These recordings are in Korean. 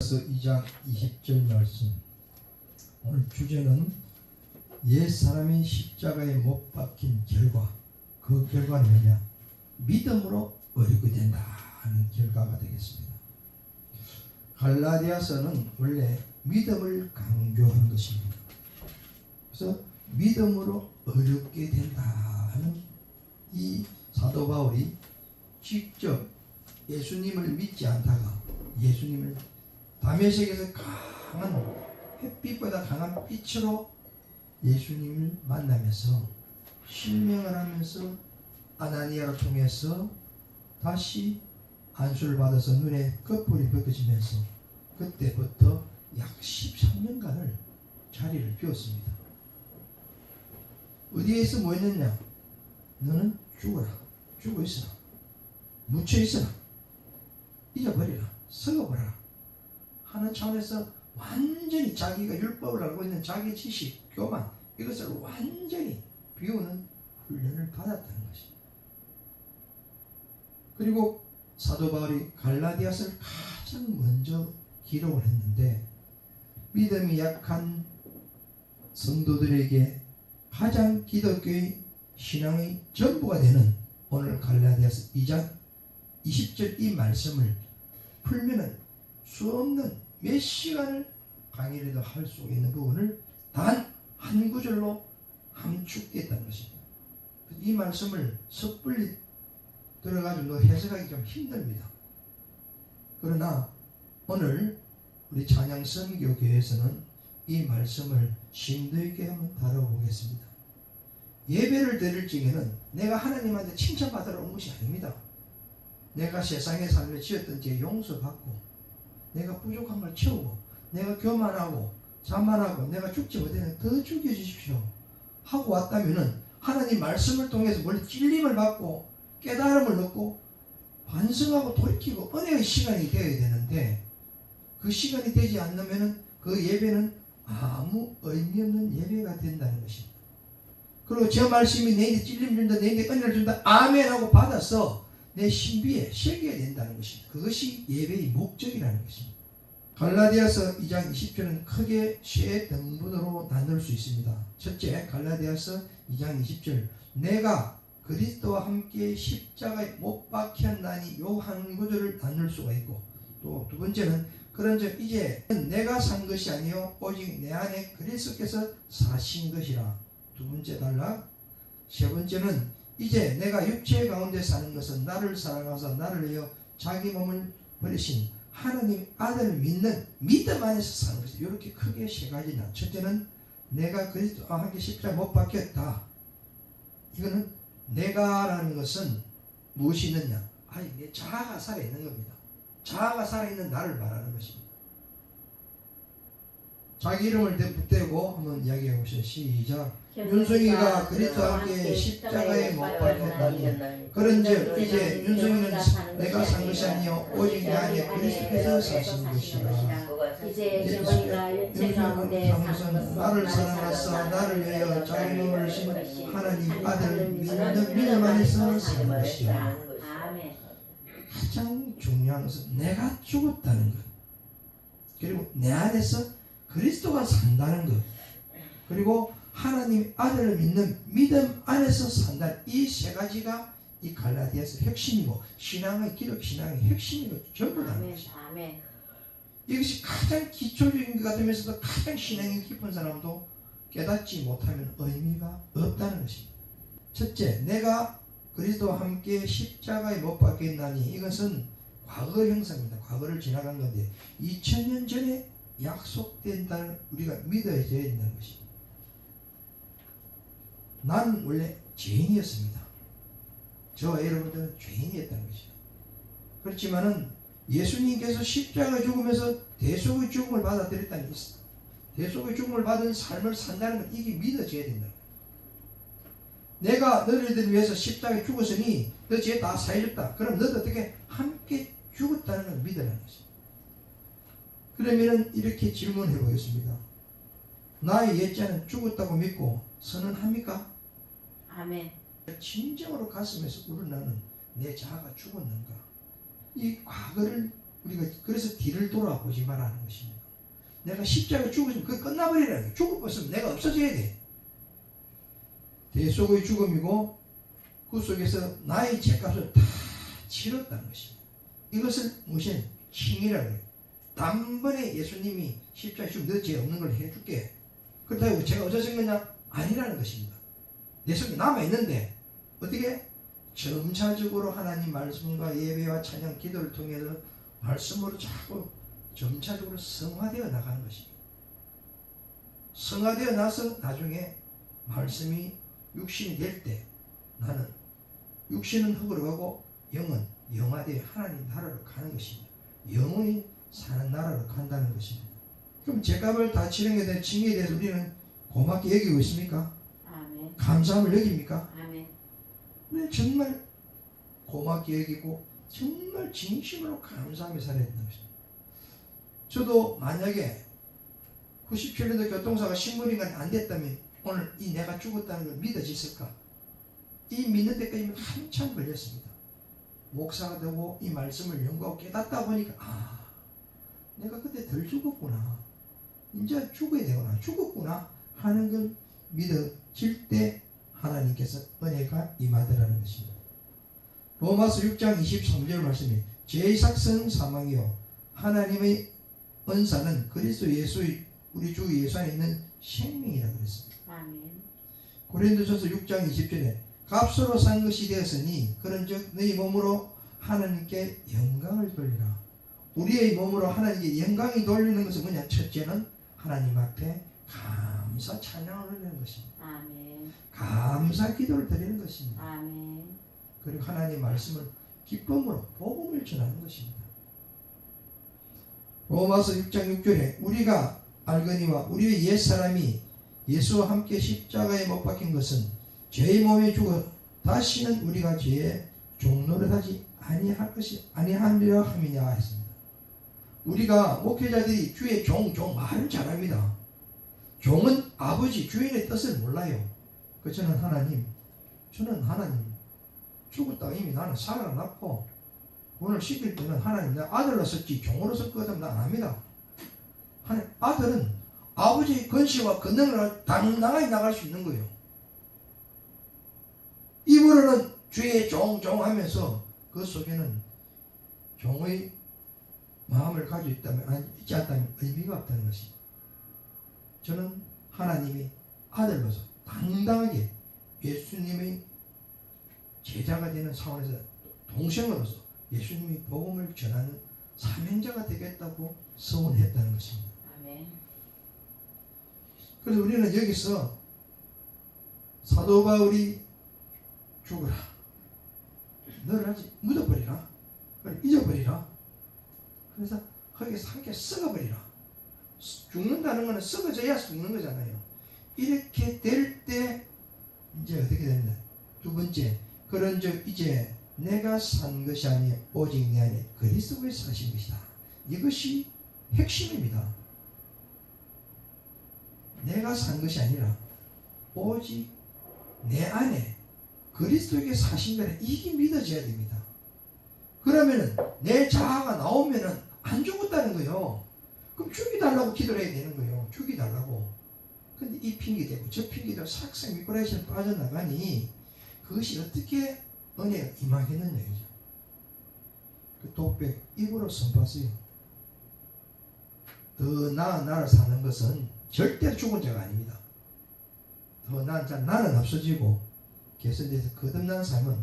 2장 20절 말씀. 오늘 주제는 옛사람이 십자가에 못 박힌 결과. 그 결과는 뭐냐? 믿음으로 어렵게 된다는 결과가 되겠습니다. 갈라디아서는 원래 믿음을 강조한 것입니다. 그래서 믿음으로 어렵게 된다는 이 사도 바울이 직접 예수님을 믿지 않다가 예수님을 다메섹에서 강한 햇빛보다 강한 빛으로 예수님을 만나면서 실명을 하면서 아나니아를 통해서 다시 안수를 받아서 눈에 끝볼이 벗겨지면서 그때부터 약 13년간을 자리를 비웠습니다. 어디에서 뭐 했느냐? 너는 죽어라. 죽어 있어라. 묻혀 있어라. 잊어버리라. 썩어버려라. 하는 차원에서 완전히 자기가 율법을 알고 있는 자기 지식, 교만 이것을 완전히 비우는 훈련을 받았다는 것입니다. 그리고 사도 바울이 갈라디아서를 가장 먼저 기록을 했는데 믿음이 약한 성도들에게 가장 기독교의 신앙의 전부가 되는 오늘 갈라디아서 2장 20절 이 말씀을 풀면은 수 없는 몇 시간을 강의라도 할 수 있는 부분을 단 한 구절로 함축했다는 것입니다. 이 말씀을 섣불리 들어가지고 해석하기 좀 힘듭니다. 그러나 오늘 우리 찬양선교교회에서는 이 말씀을 심도 있게 한번 다뤄보겠습니다. 예배를 드릴 적에는 내가 하나님한테 칭찬받으러 온 것이 아닙니다. 내가 세상의 삶에 지었던 죄 용서받고 내가 부족한 걸 채우고 내가 교만하고 자만하고 내가 죽지 못했는데 더 죽여주십시오 하고 왔다면은 하나님 말씀을 통해서 원래 찔림을 받고 깨달음을 얻고 반성하고 돌이키고 은혜의 시간이 되어야 되는데 그 시간이 되지 않으면은 그 예배는 아무 의미 없는 예배가 된다는 것입니다. 그리고 저 말씀이 내게 찔림 준다, 내게 은혜를 준다, 아멘 하고 받아서 내 신비에 새겨야 된다는 것입니다. 그것이 예배의 목적이라는 것입니다. 갈라디아서 2장 20절은 크게 세 등분으로 나눌 수 있습니다. 첫째, 갈라디아서 2장 20절 내가 그리스도와 함께 십자가에 못 박혔나니 요 한 구절을 나눌 수가 있고 또 두 번째는 그런즉 이제 내가 산 것이 아니요 오직 내 안에 그리스도께서 사신 것이라 두 번째 단락. 세 번째는 이제 내가 육체 가운데 사는 것은 나를 사랑하사 나를 위하여 자기 몸을 버리신 하나님 아들을 믿는 믿음 안에서 사는 것이 이렇게 크게 세 가지나. 첫째는 내가 그리스도와 함께 십자가에 못 박혔다. 이거는 내가라는 것은 무엇이 있느냐? 아니 내 자아가 살아있는 겁니다. 자아가 살아있는 나를 말하는 것입니다. 자기 이름을 붙대고 한번 이야기해 보시죠. 시작. 윤성이가 그리스도와 함께 십자가에 못 박혔다니 그런즉 이제 윤성이는 내가 산 것이 아니요 오직 내 안에 그리스도께서 사신 것이라. 이제 정원이가 육체 가운데 사는 나를 사랑하사 나를 위하여 자기 몸을 신 하나님 아들 믿는 믿음 안에서 사는 것이라. 가장 중요한 것은 내가 죽었다는 것, 그리고 내 안에서 그리스도가 산다는 것, 그리고 하나님 아들을 믿는 믿음 안에서 산다. 이 세 가지가 이 갈라디아서 핵심이고 신앙의 기독 신앙의 핵심이고 전부라는 것이다. 이것이 가장 기초적인 것 같으면서도 가장 신앙이 깊은 사람도 깨닫지 못하면 의미가 없다는 것입니다. 첫째, 내가 그리스도와 함께 십자가에 못 박혔나니 이것은 과거 형상입니다. 과거를 지나간 건데 2000년 전에 약속된다는 우리가 믿어야 되는 것입니다. 나는 원래 죄인이었습니다. 저와 여러분들은 죄인이었다는 것이죠. 그렇지만은 예수님께서 십자가 죽으면서 대속의 죽음을 받아들였다는 것입니다. 대속의 죽음을 받은 삶을 산다는 건 이게 믿어져야 된다. 내가 너희들 위해서 십자가에 죽었으니 너 죄 다 사해줬다. 그럼 너도 어떻게 함께 죽었다는 걸 믿으라는 것입니다. 그러면은 이렇게 질문해 보겠습니다. 나의 옛자는 죽었다고 믿고 선언합니까? 아멘. 진정으로 가슴에서 우러나는 내 자아가 죽었는가? 이 과거를 우리가 그래서 뒤를 돌아보지 말라는 것입니다. 내가 십자가에 죽으면 그 끝나버리라는 거예요. 죽을 것은 내가 없어져야 돼. 대속의 죽음이고 그 속에서 나의 죄값을 다 치렀다는 것입니다. 이것을 무슨 칭이라고 해요. 단번에 예수님이 십자가에 죽으면 너 죄 없는 걸 해줄게. 그렇다고 죄가 없어진 거냐? 아니라는 것입니다. 내 속에 남아있는데 어떻게? 점차적으로 하나님 말씀과 예배와 찬양 기도를 통해서 말씀으로 자꾸 점차적으로 성화되어 나가는 것입니다. 성화되어 나서 나중에 말씀이 육신이 될 때 나는 육신은 흙으로 가고 영은 영화되어 하나님 나라로 가는 것입니다. 영원히 사는 나라로 간다는 것입니다. 그럼 죄값을 다 치는 것에 대한 칭의에 대해서 우리는 고맙게 여기고 있습니까? 아멘. 감사함을 여깁니까? 아멘. 네, 정말 고맙게 여기고 정말 진심으로 감사하며 살아야 된다는 것입니다. 저도 만약에 97년도 교통사가 신문인간이 안 됐다면 오늘 이 내가 죽었다는 걸 믿어졌을까? 이 믿는 데까지 한참 걸렸습니다. 목사가 되고 이 말씀을 연구하고 깨닫다 보니까 내가 그때 덜 죽었구나. 이제 죽어야 되구나. 죽었구나 하는 걸 믿어질 때 하나님께서 은혜가 임하더라는 것입니다. 로마서 6장 23절 말씀이 죄의 삭은 사망이요 하나님의 은사는 그리스도 예수의 우리 주 예수 안에 있는 생명이라고 그랬습니다. 아멘. 고린도전서 6장 20절에 값으로 산 것이 되었으니 그런즉 너희 몸으로 하나님께 영광을 돌리라. 우리의 몸으로 하나님께 영광이 돌리는 것은 뭐냐? 첫째는 하나님 앞에 감사 찬양을 올리는 것입니다. 아멘. 감사 기도를 드리는 것입니다. 아멘. 그리고 하나님 말씀을 기쁨으로 복음을 전하는 것입니다. 로마서 6장 6절에 우리가 알거니와 우리의 옛사람이 예수와 함께 십자가에 못 박힌 것은 죄의 몸에 죽어 다시는 우리가 죄의 종노릇 하지 아니하리라 함이냐 했습니다. 우리가 목회자들이 주의 종 말을 잘합니다. 종은 아버지 주인의 뜻을 몰라요. 저는 하나님 죽었다가 이미 나는 살아났고 오늘 시킬 때는 하나님 내 아들로 썼지 종으로 썼거든 난 안 합니다. 아들은 아버지의 권세와 권능을 당당하게 나갈 수 있는 거예요. 입으로는 주의 종 하면서 그 속에는 종의 마음을 가지고 있지 않다면 의미가 없다는 것입니다. 저는 하나님이 아들로서 당당하게 예수님의 제자가 되는 차원에서 동생으로서 예수님이 복음을 전하는 사명자가 되겠다고 서원했다는 것입니다. 아멘. 그래서 우리는 여기서 사도 바울이 죽어라. 너를 아직 묻어버리라. 잊어버리라. 그래서 거기서 함께 썩어버리라. 죽는다는 것은 썩어져야 죽는 거잖아요. 이렇게 될 때 이제 어떻게 됩니다. 두 번째, 그런즉 이제 내가 산 것이 아니 오직 내 안에 그리스도의 사신 것이다. 이것이 핵심입니다. 내가 산 것이 아니라 오직 내 안에 그리스도에게 사신 거라. 이게 믿어져야 됩니다. 그러면은 내 자아가 나오면은 안 죽었다는 거예요. 그럼 죽이달라고 기도를 해야 되는 거예요. 죽이달라고. 근데 이 핑계대고 저 핑계대고 삭삭 미꾸라지처럼 빠져나가니 그것이 어떻게 은혜가 임하겠느냐 이죠. 그 독백 입으로 선포하세요. 더 나은 나를 사는 것은 절대로 죽은 자가 아닙니다. 더 나은 자 나는 없어지고 개선돼서 거듭난 삶은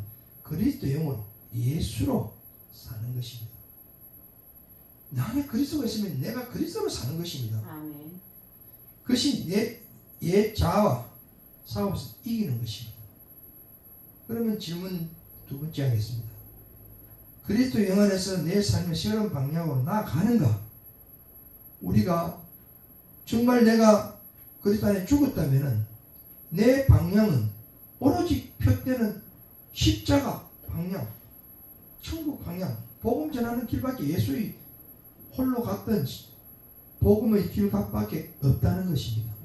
그리스도 영으로 예수로 사는 것입니다. 나 안에 그리스도가 있으면 내가 그리스도로 사는 것입니다. 아멘. 그것이 옛 자아와 싸워서 이기는 것입니다. 그러면 질문 두 번째 하겠습니다. 그리스도 영 안에서 내 삶의 새로운 방향으로 나아가는가? 우리가 정말 내가 그리스도 안에 죽었다면 내 방향은 오로지 표되는 십자가 방향, 천국 방향, 복음 전하는 길밖에 예수의 홀로 갔던 복음의 길밖에 없다는 것입니다.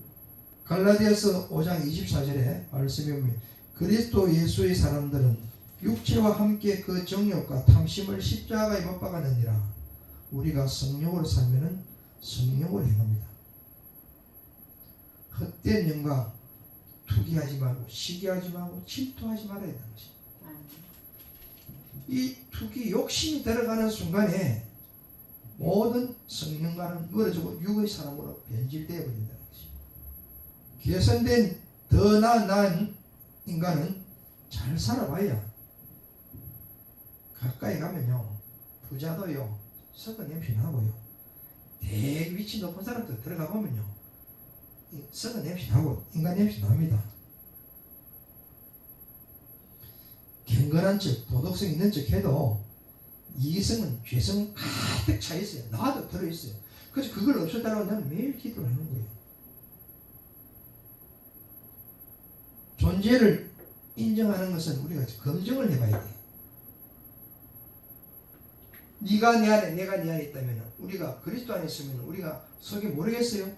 갈라디아서 5장 24절에 말씀해 보면 그리스도 예수의 사람들은 육체와 함께 그 정욕과 탐심을 십자가에 못 박았느니라. 우리가 성령으로 살면은 성령으로 행합니다. 헛된 영광, 투기하지 말고 시기하지 말고 질투하지 말아야 되는 것입니다. 이 투기 욕심이 들어가는 순간에 모든 성령과는 멀어지고 육의 사람으로 변질되어 버린다는 것입니다. 개선된 더 나은 인간은 잘 살아봐야 가까이 가면요 부자도요 썩은 냄새 나고요 되게 위치 높은 사람들 들어가 보면요 썩은 냄새 나고 인간 냄새 납니다. 경건한 척 도덕성 있는 척 해도 이성은 죄성은 가득 차 있어요. 나도 들어있어요. 그래서 그걸 없애달라고 나는 매일 기도를 하는 거예요. 존재를 인정하는 것은 우리가 검증을 해봐야 돼요. 네가 내 안에 내가 네 안에 있다면 우리가 그리스도 안에 있으면 우리가 속에 모르겠어요?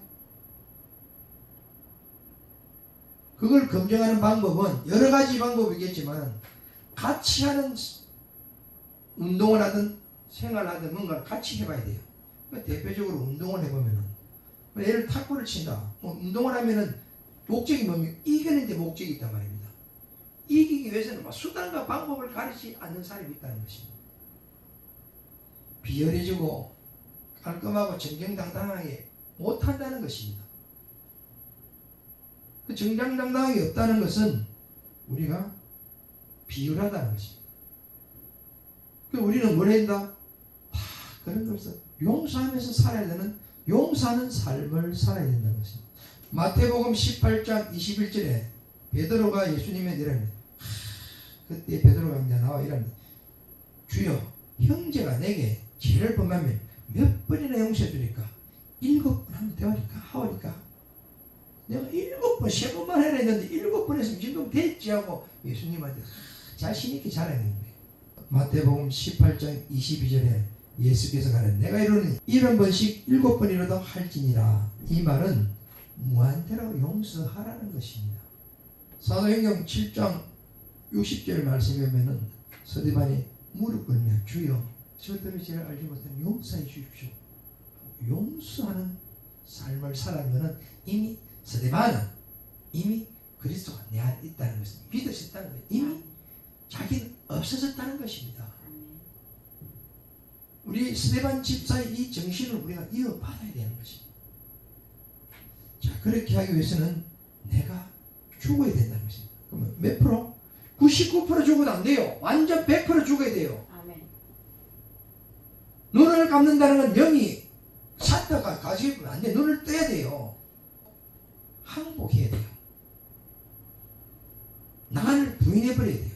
그걸 검증하는 방법은 여러 가지 방법이겠지만 같이 하는 운동을 하든 생활을 하든 뭔가를 같이 해봐야 돼요. 대표적으로 운동을 해보면은 예를 탁구를 친다. 운동을 하면은 목적이 뭡니까? 이기는 데 목적이 있단 말입니다. 이기기 위해서는 수단과 방법을 가리지 않는 사람이 있다는 것입니다. 비열해지고 깔끔하고 정정당당하게 못한다는 것입니다. 그 정정당당하게 없다는 것은 우리가 비열하다는 것입니다. 우리는 뭘 해야 된다? 그런 것을 용서하면서 살아야 되는 용서하는 삶을 살아야 된다는 것입니다. 마태복음 18장 21절에 베드로가 예수님에 이르니 그때 베드로가 이제 나와 이랍니다. 주여 형제가 내게 죄를 범하면 몇 번이나 용서해 주니까 7번 하면 되니까 하오니까 내가 7번 3번만 해라 했는데 7번 했으면 지금 됐지 하고 예수님한테 자신 있게 잘하는 거예요. 마태복음 18장 22절에 예수께서 가는 내가 이르노니 70번씩 7번이라도 할지니라. 이 말은 무한대로 용서하라는 것입니다. 사도행전 7장 60절 말씀에 보면은 서대반이 무릎 꿇며 주여 저들의 죄를 알지 못하는 용서해 주십시오. 용서하는 삶을 살아가는 것은 이미 서대반은 이미 그리스도가 내 안에 있다는 것을 믿으셨다는 거예요. 이미 자기는 없어졌다는 것입니다. 우리 스데반 집사의 이 정신을 우리가 이어받아야 되는 것입니다. 자, 그렇게 하기 위해서는 내가 죽어야 된다는 것입니다. 그러면 몇 프로? 99% 죽어도 안 돼요. 완전 100% 죽어야 돼요. 아멘. 눈을 감는다는 건 영이 샀다가 가지고 안 돼. 눈을 떼야 돼요. 항복해야 돼요. 나를 부인해버려야 돼요.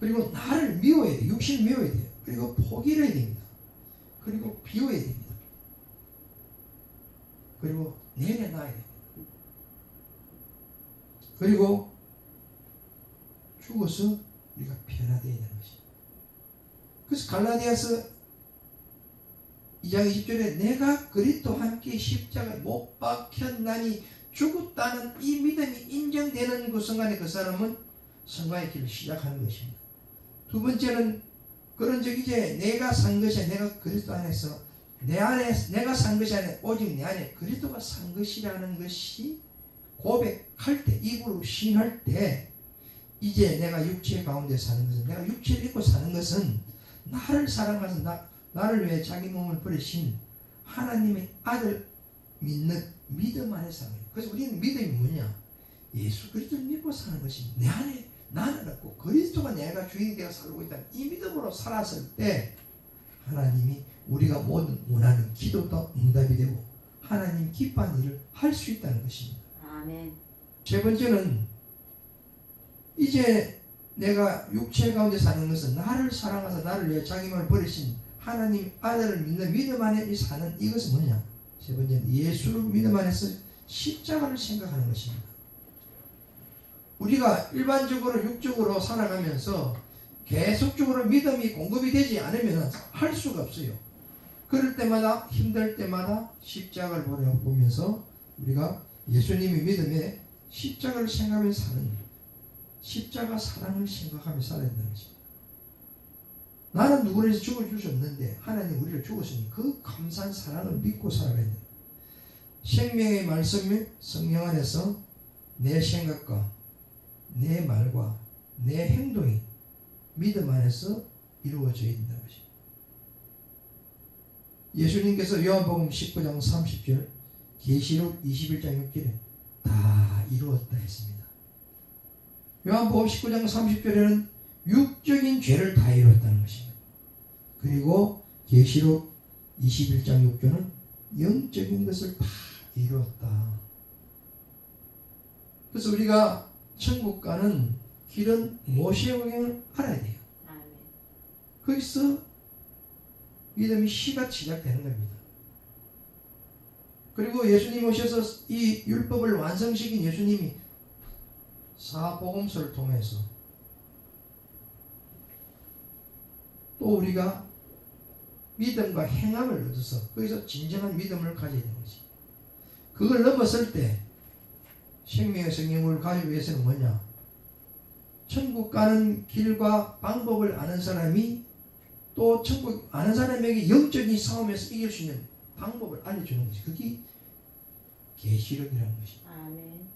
그리고 나를 미워야 돼요. 육신을 미워야 돼요. 그리고 포기를 해야 됩니다. 그리고 비워야 됩니다. 그리고 내려놔야 됩니다. 그리고 죽어서 우리가 변화되어야 되는 것입니다. 그래서 갈라디아서 2장 20절에 내가 그리스도와 함께 십자가에 못 박혔나니 죽었다는 이 믿음이 인정되는 그 순간에 그 사람은 성과의 길을 시작하는 것입니다. 두 번째는 그런 적 이제 내가 산 것이 아니라 내가 그리스도 안에서 내 안에 내가 산 것이 아니라 오직 내 안에 그리스도가 산 것이라는 것이 고백할 때 입으로 시인할 때 이제 내가 육체 가운데 사는 것은 내가 육체를 입고 사는 것은 나를 사랑하셔서 나를 위해 자기 몸을 버리신 하나님의 아들 믿는 믿음 안에 사는 거예요. 그래서 우리는 믿음이 뭐냐? 예수 그리스도를 믿고 사는 것이 내 안에 나는 없고 그리스도가 내가 주인이 되어 살고 있다는 이 믿음으로 살았을 때 하나님이 우리가 모든 원하는 기도도 응답이 되고 하나님 기뻐하는 일을 할 수 있다는 것입니다. 아멘. 세 번째는 이제 내가 육체 가운데 사는 것은 나를 사랑하사 나를 위해 자기 몸을 버리신 하나님 아들을 믿는 믿음 안에 사는 이것은 뭐냐? 세 번째는 예수를 믿음 안에서 십자가를 생각하는 것입니다. 우리가 일반적으로 육적으로 살아가면서 계속적으로 믿음이 공급이 되지 않으면 할 수가 없어요. 그럴 때마다 힘들 때마다 십자가를 보면서 우리가 예수님의 믿음에 십자가를 생각하면서 사는 십자가 사랑을 생각하며 살아야 된다는 것입니다. 나는 누구를 위해서 죽을 수 없는데 하나님 우리를 죽었으니 그 감사한 사랑을 믿고 살아가야 된다. 생명의 말씀이 성령 안에서 내 생각과 내 말과 내 행동이 믿음 안에서 이루어져 있는 것이. 예수님께서 요한복음 19장 30절, 계시록 21장 6절에 다 이루었다 했습니다. 요한복음 19장 30절에는 육적인 죄를 다 이루었다는 것입니다. 그리고 계시록 21장 6절은 영적인 것을 다 이루었다. 그래서 우리가 천국 가는 길은 모세오경을 알아야 돼요. 아멘. 거기서 믿음이 시작되는 겁니다. 그리고 예수님 오셔서 이 율법을 완성시킨 예수님이 사복음서를 통해서 또 우리가 믿음과 행함을 얻어서 거기서 진정한 믿음을 가져야 되는 것이. 그걸 넘었을 때 생명의 성령을 가지기 위해서는 뭐냐? 천국 가는 길과 방법을 아는 사람이 또 천국 아는 사람에게 영적인 싸움에서 이길 수 있는 방법을 알려주는 것이. 그게 계시록이라는 것이. 아멘.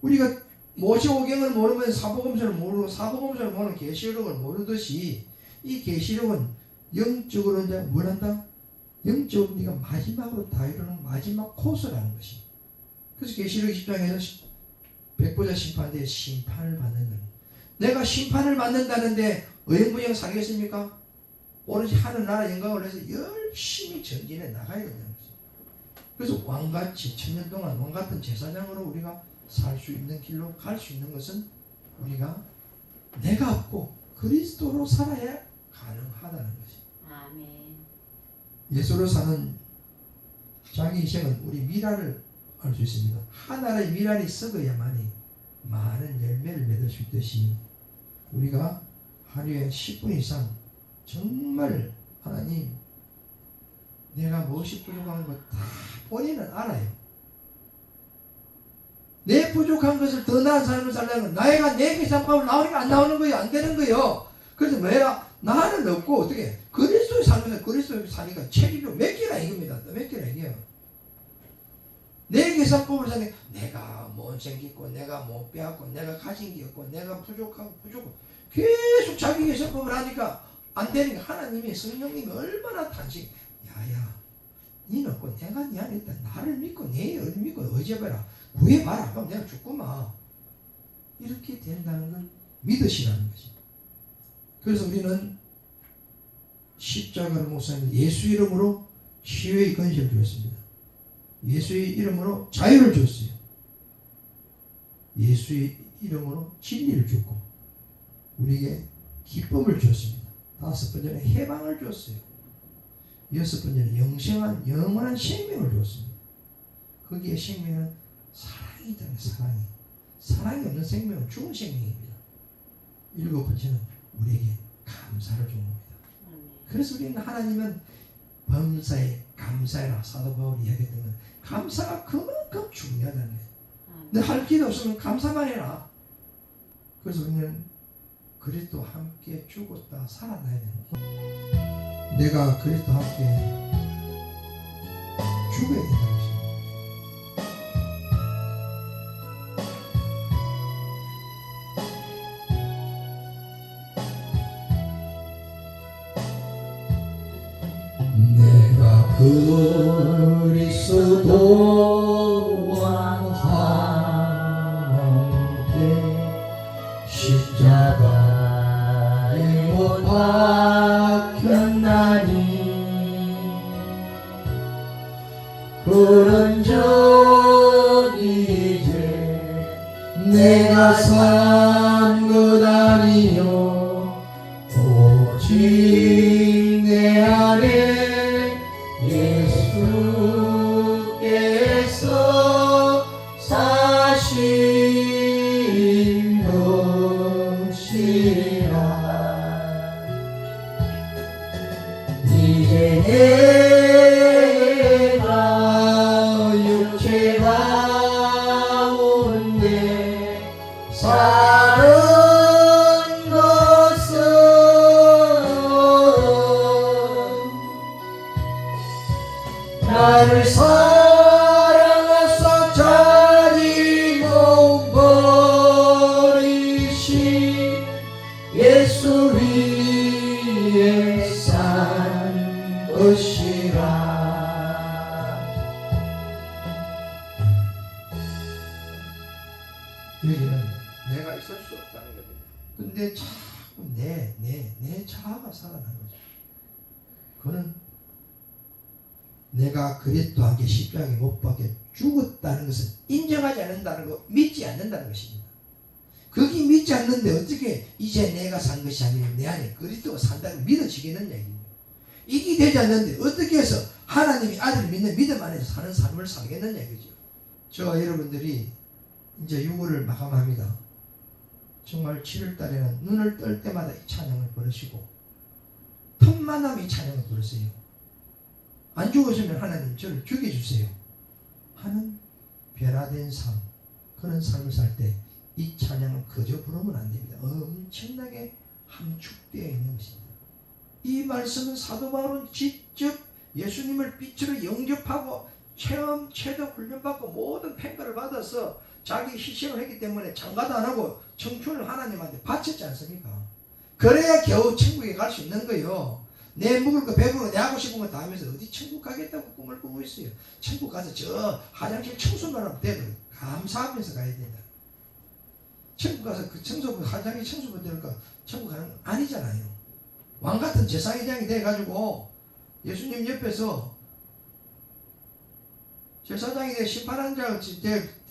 우리가 모세오경을 모르면 사복음서를 모르고 사복음서를 모르면 계시록을 모르듯이 이 계시록은 영적으로 이제 뭘 한다? 영적으로 네가 마지막으로 다 이루는 마지막 코스라는 것이. 그래서 계시록 10장에서 백보자 심판대에 심판을 받는 거예요. 내가 심판을 받는다는데 어영부영 살겠습니까? 오로지 하늘나라 영광을 위해서 열심히 전진해 나가야 된다는 거죠. 그래서 왕같이 천년 동안 왕같은 제사장으로 우리가 살 수 있는 길로 갈 수 있는 것은 우리가 내가 없고 그리스도로 살아야 가능하다는 것이. 아멘. 예수로 사는 자기 인생은 우리 미랄을 알 수 있습니다. 하나의 미랄이 썩어야만이 많은 열매를 맺을 수 있듯이 우리가 하루에 10분 이상 정말 하나님 내가 무엇이 부족한 것 다 본인은 알아요. 내 부족한 것을 더 나은 삶을 살려면 나이가 내 계산법을 나오니까 안 나오는 거예요. 안 되는 거예요. 그래서 뭐야? 나는 없고 어떻게 그리스도에 살면서 그리스도에 사니까 책임이 몇 개나 이겁니다. 몇 개나 이게요. 내 계산법을 사니까 내가 못 생겼고 내가 못 빼앗고 내가 가진 게 없고 내가 부족하고 계속 자기 계산법을 하니까 안 되니까 하나님이 성령님이 얼마나 탄식. 야야 니는 없고 내가 니 안에 있다. 나를 믿고 내 을 믿고 의지해봐라. 구해봐라. 그럼 내가 죽구만. 이렇게 된다는 걸 믿으시라는 거지. 그래서 우리는 십자가를 목사님 예수 이름으로 치유의 건실을 주었습니다. 예수의 이름으로 자유를 줬어요. 예수의 이름으로 진리를 줬고 우리에게 기쁨을 줬습니다. 다섯 번째는 해방을 줬어요. 여섯 번째는 영원한 생명을 줬습니다. 거기에 생명은 사랑이 있다는 사랑이. 사랑이 없는 생명은 죽은 생명입니다. 일곱 번째는 우리에게 감사를 준 겁니다. 그래서 우리는 하나님은 범사에 감사해라. 사도 바울이 이야기했던 건 감사가 그만큼 중요하다는 거예요. 내 할 길 없으면 감사만 해라. 그래서 우리는 그리스도와 함께 죽었다 살아나야 되는 거예요. 내가 그리스도와 함께 죽어야 된다는 것입니다. 내가 그리스도와 함께 십자가에 못 박혔나니 그런즉 이제 내가 산 것 아니요 오직 내 안에 예수께서 사신 것이라. 이제 내가 육체 가운데 사는 것은 나를 사랑하사 자기 몸 버리신 예수 위에 산 것이라. 여기는 내가 있을 수 없다는 겁니다. 근데 자꾸 내 자아가 살아나는 거죠. 그는 내가 그리스도에게 십자가에 못 박혀 죽었다는 것을 인정하지 않는다는 거, 믿지 않는다는 것입니다. 그게 믿지 않는데 어떻게 이제 내가 산 것이 아니라 내 안에 그리스도가 산다는 믿어지겠느냐 이겁니다. 이게 되지 않는데 어떻게 해서 하나님이 아들을 믿는 믿음 안에서 사는 삶을 살겠느냐 이거죠. 저와 여러분들이 이제 6월을 마감합니다. 정말 7월 달에는 눈을 뜰 때마다 이 찬양을 부르시고 틈만 나면 이 찬양을 부르세요. 안 죽으시면 하나님 저를 죽여주세요 하는 변화된 삶, 그런 삶을 살 때 이 찬양을 그저 부르면 안 됩니다. 엄청나게 함축되어 있는 것입니다. 이 말씀은 사도 바울은 직접 예수님을 빛으로 영접하고 체험, 체득, 훈련받고 모든 평가를 받아서 자기 희생을 했기 때문에 장가도 안 하고 청춘을 하나님한테 바쳤지 않습니까? 그래야 겨우 천국에 갈 수 있는 거예요. 내 먹을 거 배부른 거 내 하고 싶은 거 다 하면서 어디 천국 가겠다고 꿈을 꾸고 있어요. 천국 가서 저 화장실 청소만 하면 돼도 감사하면서 가야 된다. 천국 가서 그 청소부 화장실 청소부 되니까 천국 가는 건 아니잖아요. 왕 같은 제사장이 돼가지고 예수님 옆에서 제사장이 돼 심판한 자가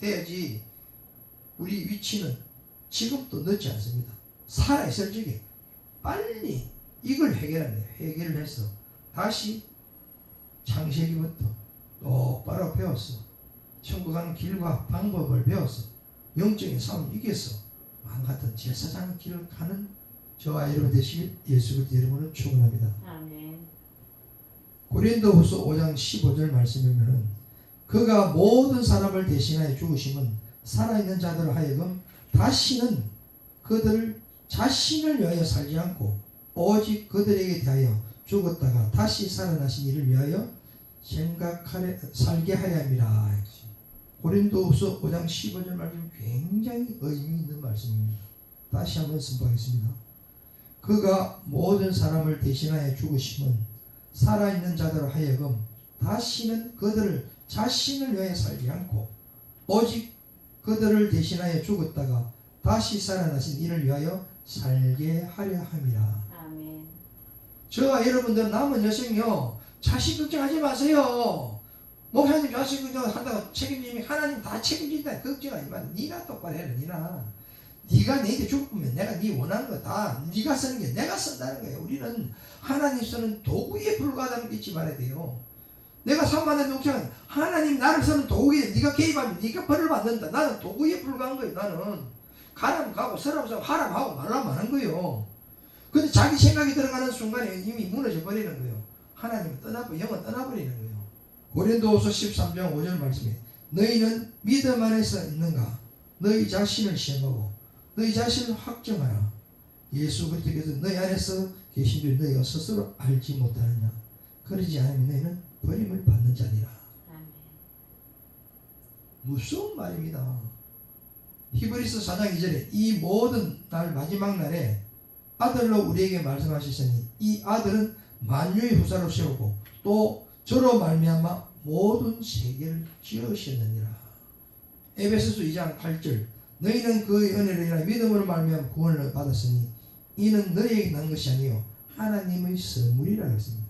돼야지. 우리 위치는 지금도 늦지 않습니다. 살아있을 적에 빨리 이걸 해결합니다. 해결을 해서 다시 창세기부터 똑바로 배웠어. 천국 가는 길과 방법을 배워서 영적인 싸움을 이겨서 왕같은 제사장 길을 가는 저와 여러분 되시길 예수 그리스도 이름으로 축원합니다. 아멘. 고린도후서 5장 15절 말씀이면은 그가 모든 사람을 대신하여 죽으심은 살아있는 자들을 하여금 다시는 그들 자신을 위하여 살지 않고 오직 그들에게 대하여 죽었다가 다시 살아나신 이를 위하여 살게 하려 함이라. 고린도후서 5장 15절 말씀 굉장히 의미 있는 말씀입니다. 다시 한번 선포하겠습니다. 그가 모든 사람을 대신하여 죽으심은 살아있는 자들을 하여금 다시는 그들을 자신을 위하여 살지 않고 오직 그들을 대신하여 죽었다가 다시 살아나신 이를 위하여 살게 하려 함이라. 아멘. 저와 여러분들 남은 여생요 자식 걱정하지 마세요. 목사님 자식 걱정한다고 책임지면 하나님 다 책임진다. 걱정하지 마. 네가 똑바로 해라. 네가 너희들 죽으면 내가 네 원하는 거 다 네가 쓰는 게 내가 쓴다는 거예요. 우리는 하나님 쓰는 도구에 불과하다는 거 잊지 말아야 돼요. 내가 3만 원 용서는 하나님 나를 쓰는 도구에 네가 개입하면 네가 벌을 받는다. 나는 도구에 불과한 거예요. 나는 가라면 가고 서라면 서고 하라면 하고 말라면 하는 거예요. 근데 자기 생각이 들어가는 순간에 이미 무너져 버리는 거예요. 하나님은 떠나고 영은 떠나버리는 거예요. 고린도후서 13장 5절 말씀에 너희는 믿음 안에서 있는가? 너희 자신을 시험하고 너희 자신을 확정하라. 예수 그리스도께서 너희 안에서 계신 줄 너희가 스스로 알지 못하느냐? 그러지 않으면 너희는 버림을 받는 자니라. 아멘. 무서운 말입니다. 히브리서 4장 2절에 이 모든 날 마지막 날에 아들로 우리에게 말씀하시더니 이 아들은 만유의 후사로 세우고 또 저로 말미암아 모든 세계를 지으셨느니라. 에베소서 2장 8절 너희는 그의 은혜로 인하여 믿음으로 말미암아 구원을 받았으니 이는 너희에게 난 것이 아니요 하나님의 선물이라 했습니다.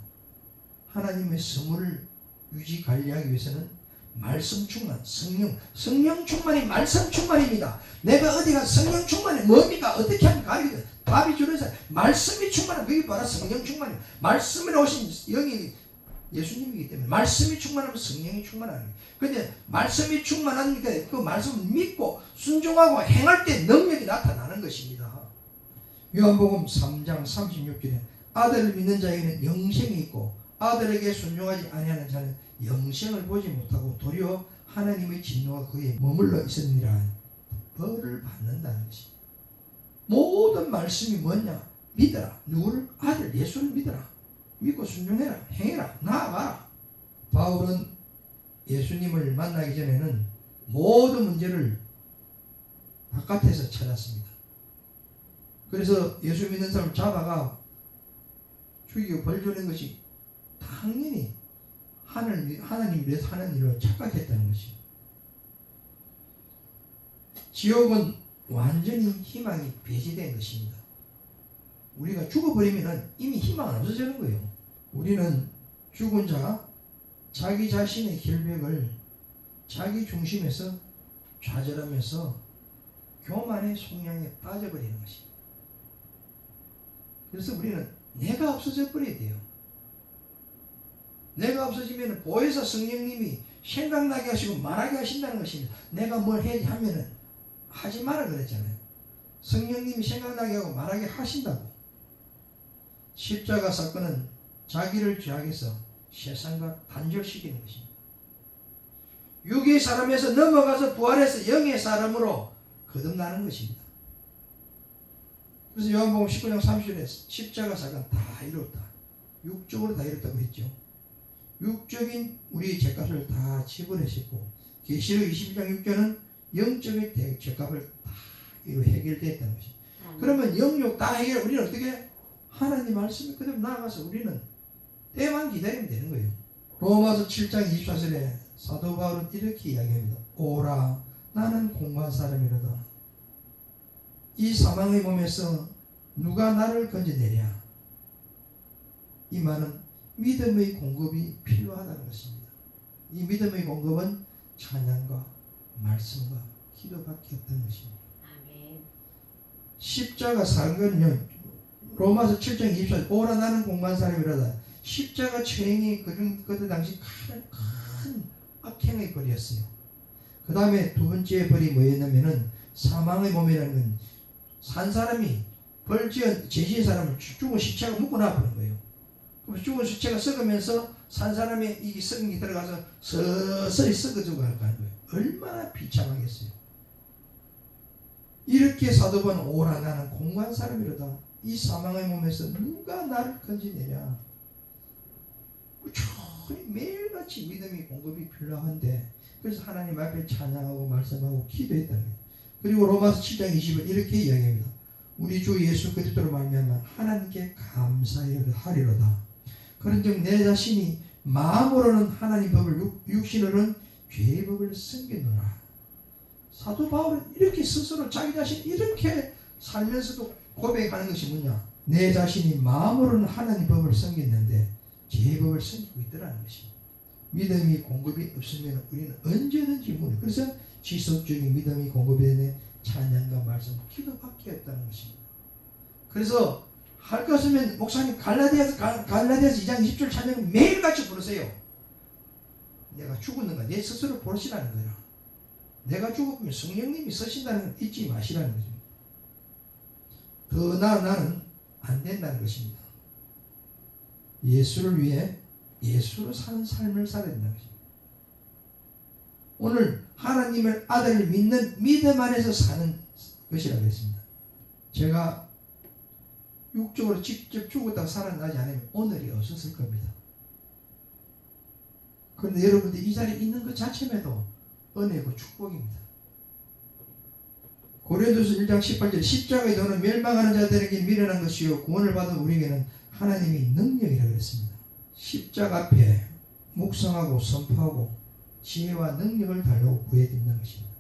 하나님의 선물을 유지 관리하기 위해서는 말씀 충만, 성령 충만이 말씀 충만입니다. 내가 어디 가서 성령 충만이 뭡니까? 어떻게 하면 가르치든 답이 주는 사람 말씀이 충만한 그게 바로 성령 충만이에요. 말씀으로 오신 영이 예수님이기 때문에 말씀이 충만하면 성령이 충만하는 거예요. 그런데 말씀이 충만하니까 그 말씀을 믿고 순종하고 행할 때 능력이 나타나는 것입니다. 요한복음 3장 36절에 아들을 믿는 자에게는 영생이 있고 아들에게 순종하지 아니하는 자는 영생을 보지 못하고 도리어 하나님의 진노가 그에 머물러 있으니라. 벌을 받는다는 것입니다. 모든 말씀이 뭐냐? 믿어라. 누구를? 아들 예수를 믿어라. 믿고 순종해라. 행해라. 나아가라. 바울은 예수님을 만나기 전에는 모든 문제를 바깥에서 찾았습니다. 그래서 예수 믿는 사람을 잡아가 죽이고 벌 주는 것이 당연히 하나님 위해서 하는 일로 착각했다는 것입니다. 지옥은 완전히 희망이 배제된 것입니다. 우리가 죽어버리면 이미 희망은 없어지는 거예요. 우리는 죽은 자가 자기 자신의 결백을 자기 중심에서 좌절하면서 교만의 속량에 빠져버리는 것입니다. 그래서 우리는 내가 없어져 버려야 돼요. 내가 없어지면 보혜사 성령님이 생각나게 하시고 말하게 하신다는 것입니다. 내가 뭘 해야지 하면은 하지 마라 그랬잖아요. 성령님이 생각나게 하고 말하게 하신다고. 십자가 사건은 자기를 죄악에서 세상과 단절시키는 것입니다. 육의 사람에서 넘어가서 부활해서 영의 사람으로 거듭나는 것입니다. 그래서 요한복음 19장 30절에 십자가 사건 다 이뤘다. 육적으로 다 이뤘다고 했죠. 육적인 우리의 죄값을 다 지불하셨고, 계시록 21장 6절은 영적인 죄값을 다 이루 해결됐다는 것입니다. 그러면 영육 다 해결, 우리는 어떻게? 하나님 말씀이 그대로 나아가서 우리는 때만 기다리면 되는 거예요. 로마서 7장 24절에 사도 바울은 이렇게 이야기합니다. 오라, 나는 공고한 사람이로다. 이 사망의 몸에서 누가 나를 건져내랴. 이 말은 믿음의 공급이 필요하다는 것입니다. 이 믿음의 공급은 찬양과 말씀과 기도밖에 없다는 것입니다. 아멘. 십자가 사건은요, 로마서 7장 24절, 오라 나는 공고한 사람이로다. 십자가 처형이 그때 당시 큰 악행의 벌이었어요. 그 다음에 두 번째 벌이 뭐였냐면은 사망의 몸이라는 건 산 사람이 벌지은 제지의 사람을 죽은 시체가 묶어놔버린 거예요. 그럼 죽은 시체가 썩으면서 산 사람의 이 썩은 게 들어가서 서서히 썩어지고 가는 거예요. 얼마나 비참하겠어요. 이렇게 사도 바울은 오라 나는 공고한 사람이로다. 이 사망의 몸에서 누가 나를 건지내랴. 매일같이 믿음이 공급이 필요한데, 그래서 하나님 앞에 찬양하고 말씀하고 기도했다는 거예요. 그리고 로마서 7장 20을 이렇게 이야기합니다. 우리 주 예수 그리스도로 말미암아 하나님께 감사하리로다. 그런즉 내 자신이 마음으로는 하나님 법을, 육신으로는 죄의 법을 섬기노라. 사도 바울은 이렇게 스스로 자기 자신 이렇게 살면서도 고백하는 것이 뭐냐? 내 자신이 마음으로는 하나님 법을 섬겼는데 죄의 법을 섬기고 있더라는 것입니다. 믿음이 공급이 없으면 우리는 언제든지 무너져요. 그래서 지속적인 믿음이 공급이 되는 찬양과 말씀, 기도밖에 없다는 것입니다. 그래서 할 것이면 목사님 갈라디아서 2장 20절 찬양을 매일같이 부르세요. 내가 죽었는가 내 스스로 보시라는 거야. 내가 죽으면 성령님이 서신다는 걸 잊지 마시라는 거죠. 더 나아 나는 안 된다는 것입니다. 예수를 위해 예수로 사는 삶을 살아야 된다는 것입니다. 오늘 하나님을 아들을 믿는 믿음 안에서 사는 것이라고 했습니다. 제가 육적으로 직접 죽었다가 살아나지 않으면 오늘이 없었을 겁니다. 그런데 여러분들 이 자리에 있는 것 자체에도 은혜고 축복입니다. 고린도서 1장 18절 십자가의 도는 멸망하는 자들에게 미련한 것이요 구원을 받은 우리에게는 하나님의 능력이라고 했습니다. 십자가 앞에 묵상하고 선포하고 지혜와 능력을 달라고 구해야 된다는 것입니다.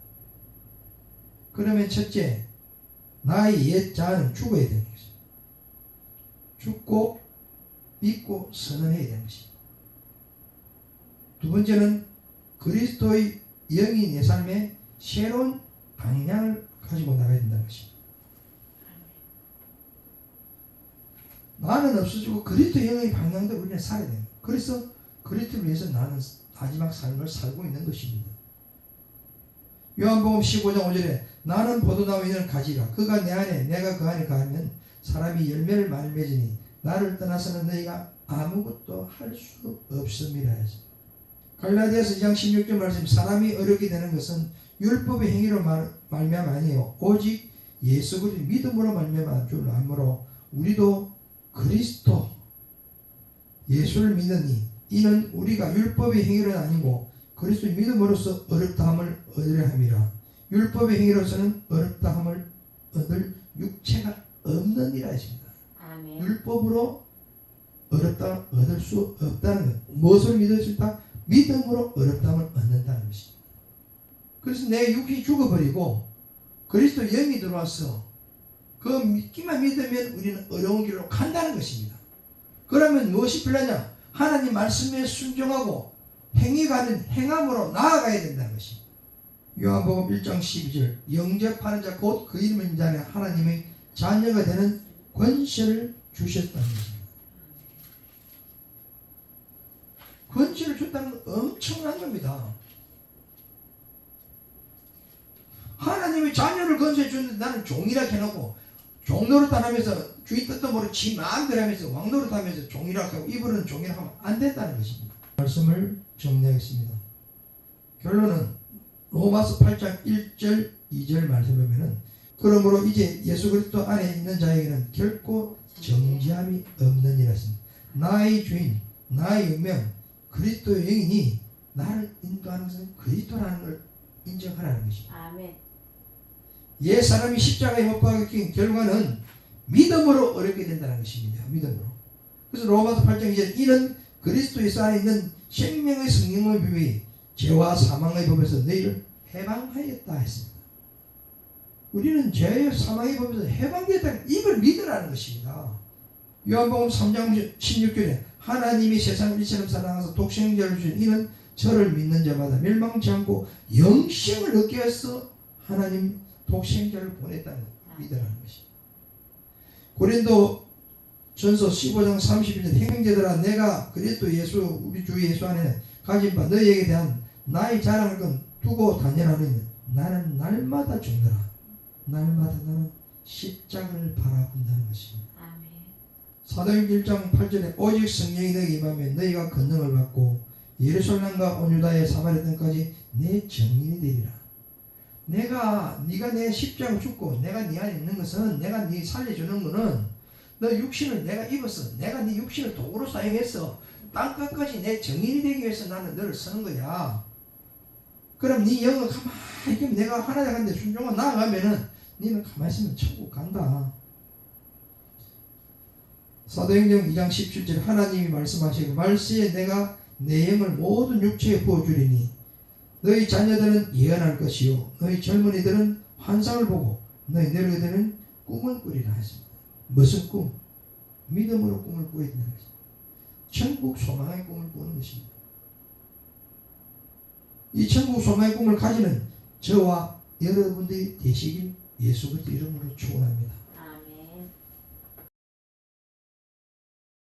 그러면 첫째, 나의 옛 자아는 죽어야 되는 것입니다. 죽고 믿고 선언해야 되는 것입니다. 두 번째는 그리스도의 영이 내 삶에 새로운 방향을 가지고 나가야 된다는 것입니다. 나는 없어지고 그리스도 영의 방향대로 우리는 살아야 됩니다. 그래서 그리스도를 위해서 나는 마지막 삶을 살고 있는 것입니다. 요한복음 15장 5절에 나는 포도나무 이는 가지라 그가 내 안에 내가 그 안에 가면 사람이 열매를 많이 맺으니 나를 떠나서는 너희가 아무것도 할 수 없음이라 해서 갈라디아서 2장 16절 말씀 사람이 어렵게 되는 것은 율법의 행위로 말미암아 아니에요. 오직 예수 그리스도 믿음으로 말미암아 줄 아므로 우리도 그리스도 예수를 믿으니 이는 우리가 율법의 행위는 아니고 그리스도의 믿음으로써 어렵다함을 얻으려 함이라. 율법의 행위로서는 어렵다함을 얻을 육체가 없느니라 했습니다. 아멘. 율법으로 어렵다 얻을 수 없다는 것. 무엇을 믿을 수 있다? 믿음으로 어렵다함을 얻는다는 것입니다. 그래서 내 육이 죽어버리고 그리스도 영이 들어와서 그 믿기만 믿으면 우리는 어려운 길로 간다는 것입니다. 그러면 무엇이 필요하냐? 하나님 말씀에 순종하고 행위가 아닌 행함으로 나아가야 된다는 것입니다. 요한복음 1장 12절 영접하는 자 곧 그 이름을 믿는 자는 하나님의 자녀가 되는 권세를 주셨다는 것입니다. 권세를 줬다는 건 엄청난 겁니다. 하나님의 자녀를 권세 주는데 나는 종이라 해놓고 종노릇 하면서 주인 뜻도 모르고 지 마음대로 하면서 왕노릇 하면서 종이라 하고 입으로는 종이라 하면 안 된다는 것입니다. 말씀을 정리하겠습니다. 결론은 로마서 8장 1절 2절 말씀을 보면은 그러므로 이제 예수 그리스도 안에 있는 자에게는 결코 정죄함이 없느니라 했습니다. 나의 주인, 나의 운명, 그리스도의 영이니 나를 인도하는 것은 그리스도라는 걸 인정하라는 것입니다. 아멘. 옛 사람이 십자가에 못 박힌 결과는 믿음으로 어렵게 된다는 것입니다. 믿음으로. 그래서 로마서 8장 2절 이는 그리스도의 안에 있는 생명의 성령의 비밀이 죄와 사망의 법에서 너희를 해방하였다 했습니다. 우리는 죄의 사망의 법에서 해방되었다. 이걸 믿으라는 것입니다. 요한복음 3장 16절에 하나님이 세상을 이처럼 사랑하사 독생자를 주신 이는 저를 믿는 자마다 멸망치 않고 영생을 얻게 해서 하나님 독생자를 보냈다는 믿으라는 것입니다. 고린도 전서 15장 31절 행정제들아 내가 그리스도 예수 우리 주 예수 안에 가진 바 너희에게 대한 나의 자랑을 건 두고 단연하는 나는 날마다 죽노라. 날마다 나는 십자가를 바라본다는 것입니다. 아멘. 사도행전 1장 8절에 오직 성령이 너희에게 임하면 너희가 권능을 받고 예루살렘과 온 유다의 사마리아 땅까지 내 증인이 되리라. 네가 내 십자가 죽고 내가 네 안에 있는 것은 내가 네 살려주는 것은 너 육신을 내가 입어서 내가 네 육신을 도구로 사용해서 땅끝까지 내 증인이 되기 위해서 나는 너를 쓰는 거야. 그럼 네 영은 가만히 있으면 내가 하나님 한데 순종하고 나아가면은 너는 가만히 있으면 천국 간다. 사도행전 2장 17절 하나님이 말씀하시고 말세에 내가 내 영을 모든 육체에 부어주리니 너희 자녀들은 예언할 것이요 너희 젊은이들은 환상을 보고 너희 늙은이들은 꿈을 꾸리라 했습니다. 무슨 꿈? 믿음으로 꿈을 꾸어야 된다는 것입니다. 천국 소망의 꿈을 꾸는 것입니다. 이 천국 소망의 꿈을 가지는 저와 여러분들이 되시길 예수 그리스도 이름으로 축원합니다.